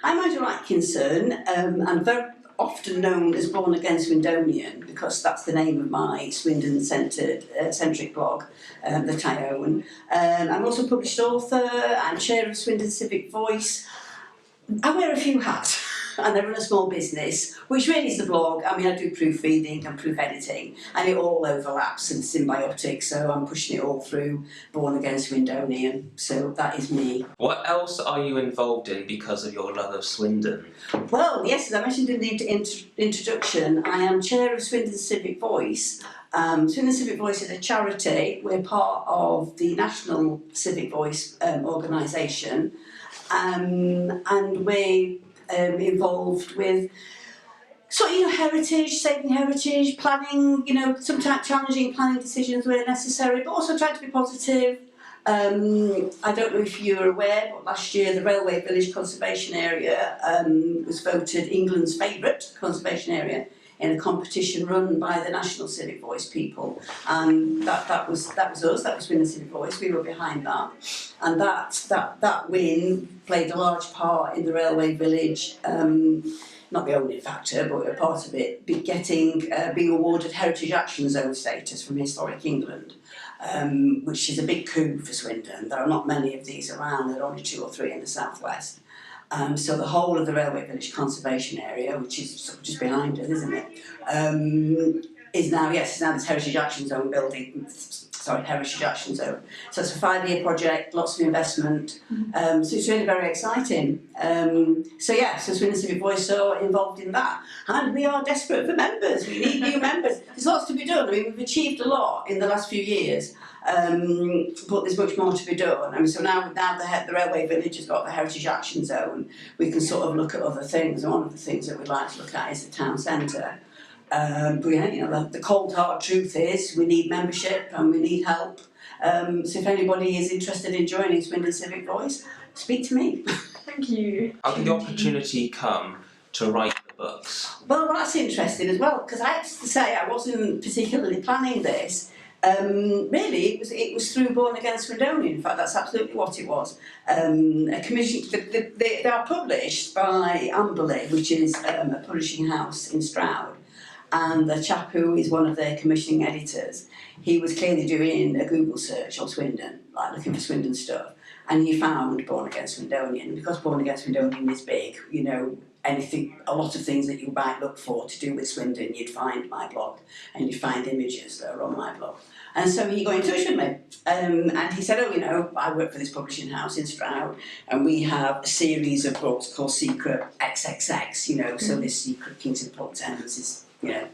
I'm Angela Atkinson. I'm very often known as Born Again Swindonian because that's the name of my Swindon-centric blog that I own. I'm also a published author. I'm chair of Swindon Civic Voice. I wear a few hats. And I run a small business, which really is the blog. I mean, I do proofreading and proof editing, and it all overlaps and symbiotic, so I'm pushing it all through Born Again Swindonian. So that is me. What else are you involved in because of your love of Swindon? Well, yes, as I mentioned in the introduction, I am chair of Swindon Civic Voice. Swindon Civic Voice is a charity. We're part of the National Civic Voice organisation, and we're involved with heritage, saving heritage, planning, sometimes challenging planning decisions where necessary, but also trying to be positive. I don't know if you're aware, but last year the Railway Village Conservation Area was voted England's favourite conservation area in a competition run by the National Civic Voice people, and that was us. That was Swindon Civic Voice. We were behind that, and that win played a large part in the Railway Village. Not the only factor, but a part of it, being awarded Heritage Action Zone status from Historic England, which is a big coup for Swindon. There are not many of these around. There are only 2 or 3 in the southwest. So the whole of the Railway Village Conservation Area, which is sort of just behind us, isn't it, is now this Heritage Action Zone building. Heritage Action Zone. So it's a 5-year project, lots of investment. So it's really very exciting. So Swindon Civic Voice are involved in that. And we are desperate for members. We need new members. There's lots to be done. I mean, we've achieved a lot in the last few years. But there's much more to be done. I mean, so now the Railway Village has got the Heritage Action Zone, we can sort of look at other things. And one of the things that we'd like to look at is the town centre. But the cold hard truth is we need membership and we need help. So if anybody is interested in joining Swindon Civic Voice, speak to me. Thank you. How did the opportunity come to write the books? Well, that's interesting as well, because I have to say I wasn't particularly planning this. Really, it was through Born Again Swindonian. In fact, that's absolutely what it was. A commission. They are published by Amberley, which is a publishing house in Stroud. And the chap who is one of their commissioning editors, he was clearly doing a Google search on Swindon, like looking for Swindon stuff, and he found Born Again Swindonian. And because Born Again Swindonian is big, a lot of things that you might look for to do with Swindon, you'd find my blog, and you'd find images that are on my blog. And so he got in touch with me, and he said, I work for this publishing house in Stroud, and we have a series of books called Secret XXX, so this Secret Kingston Upon Thames is,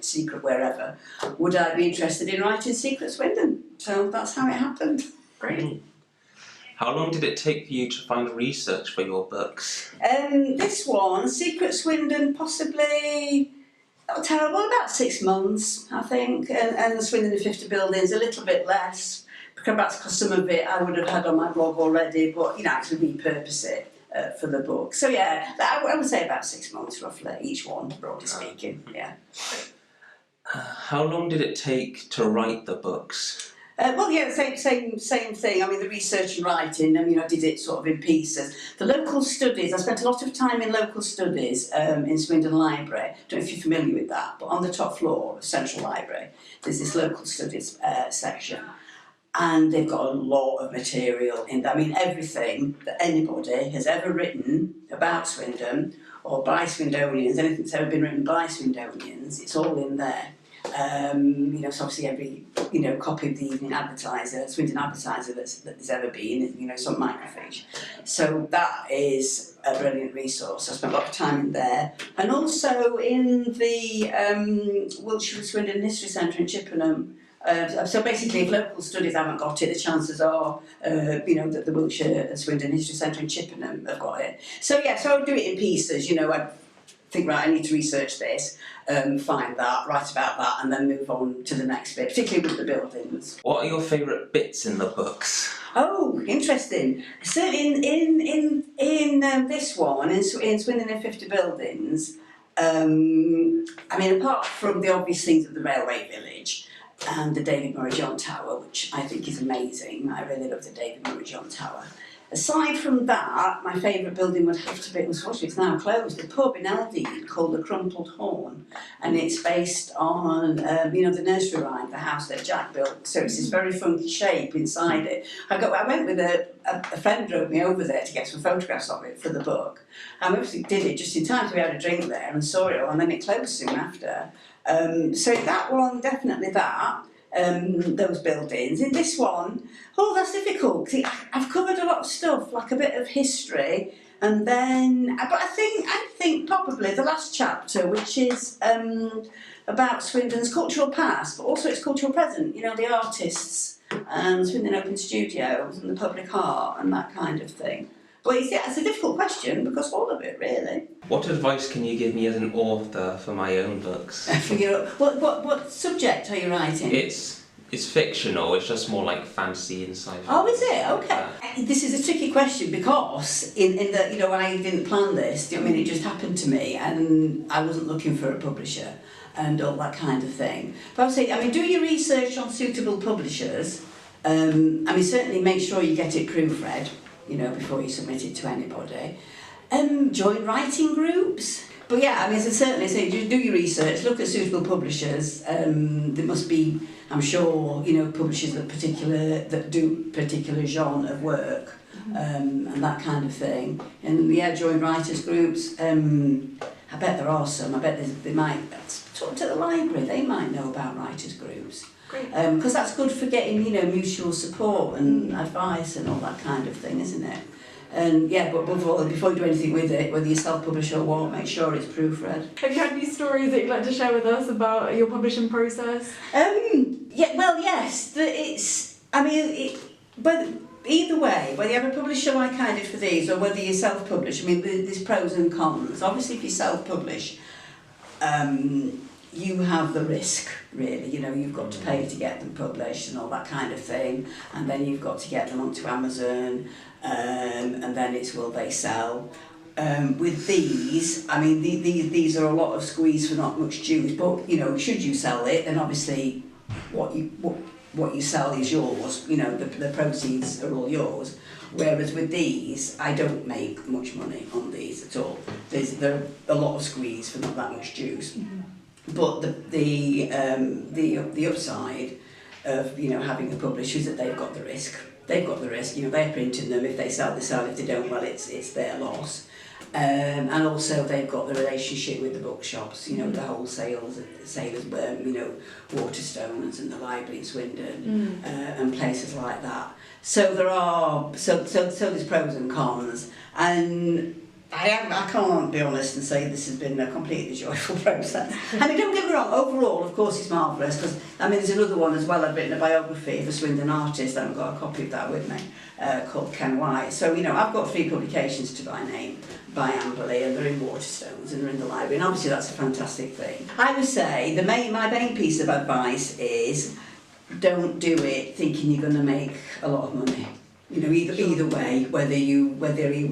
secret wherever. Would I be interested in writing Secret Swindon? So that's how it happened. Great. How long did it take for you to find research for your books? This one, Secret Swindon, possibly, not terrible, about 6 months, I think. And the Swindon in 50 buildings, a little bit less, because some of it I would have had on my blog already, but, actually repurpose it. For the book. So I would say about 6 months roughly, each one, broadly speaking, yeah. How long did it take to write the books? Same thing. I mean, the research and writing, I did it sort of in pieces. The local studies, I spent a lot of time in local studies in Swindon Library. I don't know if you're familiar with that, but on the top floor of Central Library, there's this local studies section. And they've got a lot of material in there. I mean, everything that anybody has ever written about Swindon or by Swindonians, anything that's ever been written by Swindonians, it's all in there. So obviously every, copy of the Evening Advertiser, Swindon Advertiser that there's ever been, some microfiche. So that is a brilliant resource. I spent a lot of time in there. And also in the Wiltshire and Swindon History Centre in Chippenham. So basically, if local studies haven't got it, the chances are, that the Wiltshire and Swindon History Centre in Chippenham have got it. So I would do it in pieces. I'd think, right, I need to research this, find that, write about that, and then move on to the next bit, particularly with the buildings. What are your favourite bits in the books? Oh, interesting. So in this one, in Swindon in 50 buildings, apart from the obvious things of the Railway Village, and the David Murray John Tower, which I think is amazing. I really love the David Murray John Tower. Aside from that, my favourite building would have to be, unfortunately it's now closed, a pub in Eldeed called the Crumpled Horn, and it's based on, the nursery rhyme, the house that Jack built, so it's this very funky shape inside it. I went with a friend drove me over there to get some photographs of it for the book, and we obviously did it just in time, so we had a drink there and saw it all, and then it closed soon after. So that one, definitely that. Those buildings. In this one, that's difficult. See, I've covered a lot of stuff, like a bit of history, and then, but I think probably the last chapter, which is about Swindon's cultural past, but also its cultural present. The artists and Swindon Open Studios and the public art and that kind of thing. But it's a difficult question because all of it, really. What advice can you give me as an author for my own books? What subject are you writing? It's fictional. It's just more like fantasy and sci-fi. Oh, is it? Okay. This is a tricky question because in that I didn't plan this. It just happened to me, and I wasn't looking for a publisher and all that kind of thing. But I would say, do your research on suitable publishers. Certainly make sure you get it proofread, before you submit it to anybody. Join writing groups. But yeah, I certainly say do your research, look at suitable publishers. There must be, I'm sure, publishers that do particular genre of work, and that kind of thing. And yeah, join writers groups. I bet there are some. I bet they might talk to the library. They might know about writers groups. Because that's good for getting, mutual support and advice and all that kind of thing, isn't it? And yeah, but before you do anything with it, whether you self-publish or what, make sure it's proofread. Have you had any stories that you'd like to share with us about your publishing process? Yes. But either way, whether you have a publisher like I did for these or whether you self-publish, there's pros and cons. Obviously, if you self-publish, you have the risk, really. You've got to pay to get them published and all that kind of thing, and then you've got to get them onto Amazon, and then it's will they sell. With these, these are a lot of squeeze for not much juice, but should you sell it, then obviously what you sell is yours. The proceeds are all yours. Whereas with these, I don't make much money on these at all. There are a lot of squeeze for not that much juice. Mm-hmm. But the upside of having a publisher is that they've got the risk. They've got the risk. They're printing them. If they sell, they sell. If they don't, well, it's their loss. And also they've got the relationship with the bookshops. The wholesalers, Waterstones and the library in Swindon, and places like that. So there's pros and cons, and I can't be honest and say this has been a completely joyful process. Don't get me wrong, overall, of course, it's marvellous, because, there's another one as well. I've written a biography of a Swindon artist, and I've got a copy of that with me, called Ken White. So, I've got 3 publications to my name by Amberley, and they're in Waterstones, and they're in the library, and obviously that's a fantastic thing. I would say my main piece of advice is don't do it thinking you're going to make a lot of money. Either way, whether you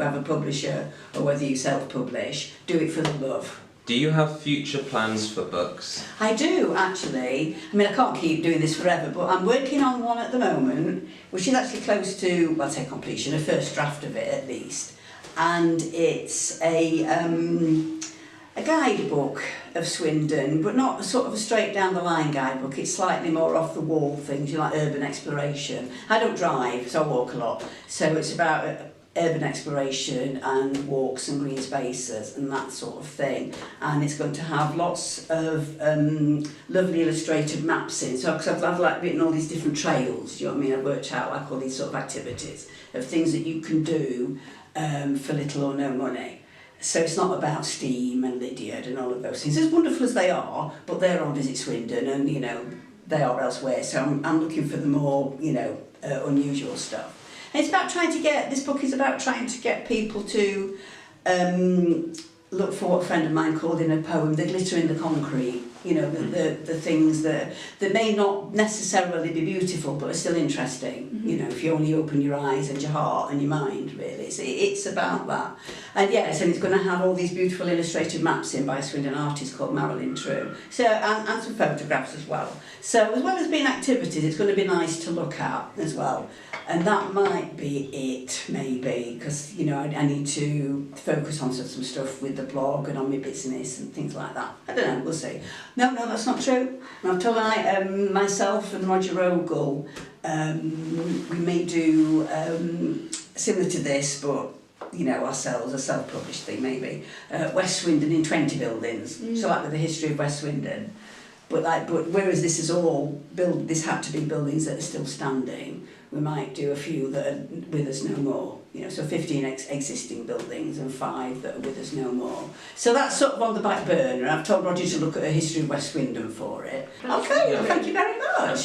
have a publisher or whether you self-publish, do it for the love. Do you have future plans for books? I do, actually. I can't keep doing this forever, but I'm working on one at the moment, which is actually close to, well, I'd say completion, a first draft of it at least. And it's a guidebook of Swindon, but not sort of a straight down the line guidebook. It's slightly more off the wall things, like urban exploration. I don't drive, so I walk a lot. So it's about urban exploration and walks and green spaces and that sort of thing. And it's going to have lots of lovely illustrated maps in. So because I've written all these different trails, do you know what I mean? I've worked out all these sort of activities of things that you can do for little or no money. So it's not about Steam and Lydiard and all of those things, as wonderful as they are, but they're on Visit Swindon and, they are elsewhere. So I'm looking for the more, unusual stuff. And this book is about trying to get people to look for what a friend of mine called in a poem, the glitter in the concrete. You know, the things that may not necessarily be beautiful but are still interesting. You know, if you only open your eyes and your heart and your mind, really. It's about that. And yes, and it's going to have all these beautiful illustrated maps in by a Swindon artist called Marilyn True. So, and some photographs as well. So as well as being activities, it's going to be nice to look at as well. And that might be it, maybe, because, you know, I need to focus on some stuff with the blog and on my business and things like that. I don't know, we'll see. No, that's not true. And I've told myself and Roger Ogle, we may do similar to this, but, you know, ourselves, a self-published thing maybe. West Swindon in 20 buildings, so like with the history of West Swindon. But whereas this is all this had to be buildings that are still standing, we might do a few that are with us no more. You know, so 15 existing buildings and 5 that are with us no more. So that's sort of on the back burner. I've told Roger to look at a history of West Swindon for it. Okay, well, thank you very much.